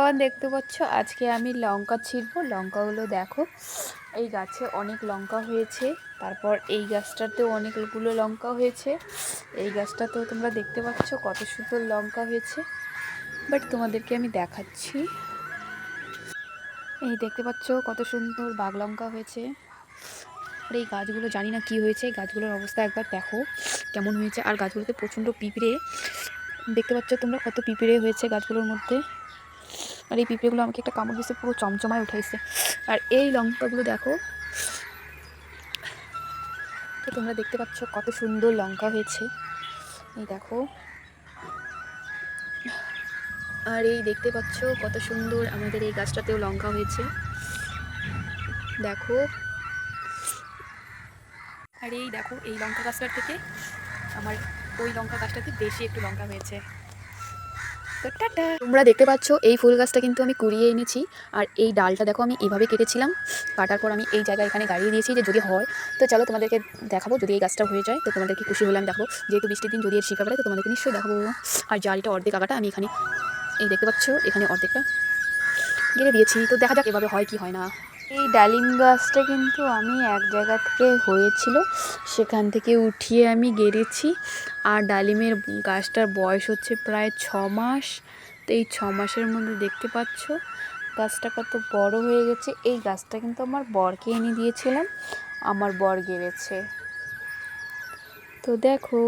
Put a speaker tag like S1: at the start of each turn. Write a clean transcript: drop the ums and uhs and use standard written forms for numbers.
S1: Everyone, দেখতে পাচ্ছ আজকে আমি লঙ্কা ছিঁড়বো। লঙ্কাগুলো দেখো, এই গাছে অনেক লঙ্কা হয়েছে। তারপর এই গাছটাতেও অনেকগুলো লঙ্কা হয়েছে। এই গাছটাতেও তোমরা দেখতে পাচ্ছ কত সুন্দর লঙ্কা হয়েছে। বাট তোমাদেরকে আমি দেখাচ্ছি, এই দেখতে পাচ্ছ কত সুন্দর বাগ লঙ্কা হয়েছে। আর এই গাছগুলো জানি না কি হয়েছে, গাছগুলোর অবস্থা একবার দেখো কেমন হয়েছে। আর গাছগুলোতে প্রচণ্ড পিঁপড়ে, দেখতে পাচ্ছ তোমরা কত পিঁপড়ে হয়েছে গাছগুলোর মধ্যে। আর এই পিঁপড়েগুলো আমাকে একটা কামড় দিচ্ছে, পুরো চমচমায় উঠাইছে। আর এই লঙ্কাগুলো দেখো, তো তোমরা দেখতে পাচ্ছ কত সুন্দর লঙ্কা হয়েছে, এই দেখো। আর এই দেখতে পাচ্ছ কত সুন্দর আমাদের এই গাছটাতেও লঙ্কা হয়েছে, দেখো। আর এই দেখো, এই লঙ্কা গাছটার থেকে আমার ওই লঙ্কা গাছটাতে বেশি একটু লঙ্কা হয়েছে। তো টাটা। তোমরা দেখতে পাচ্ছ এই ফুল গাছটা কিন্তু আমি কুড়িয়ে এনেছি। আর এই ডালটা দেখো আমি এইভাবে কেটেছিলাম, কাটার পর আমি এই জায়গায় এখানে গাড়িয়ে দিয়েছি যে যদি হয়। তো চলো তোমাদেরকে দেখাবো, যদি এই গাছটা হয়ে যায় তো তোমাদেরকে খুশি হলাম। দেখো, যেহেতু বৃষ্টির দিন যদি এর শিখা বেড়ায় তো তোমাদেরকে নিশ্চয়ই দেখাবো। আর জালটা অর্ধেক আগাটা আমি এখানে, এই দেখতে পাচ্ছ এখানে অর্ধেকটা গেড়ে দিয়েছি। তো দেখা যাক এভাবে হয় কি হয় না। এই ডালিম গাছটা কিন্তু আমি এক জায়গা থেকে হয়েছিল, সেখান থেকে উঠিয়ে আমি গেড়েছি। আর ডালিমের গাছটার বয়স হচ্ছে প্রায় 6 মাস। তো এই 6 মাসের মধ্যে দেখতে পাচ্ছ গাছটা কত বড় হয়ে গেছে। এই গাছটা কিন্তু আমার বরকে এনে দিয়েছিলাম, আমার বর গেড়েছে। তো দেখো।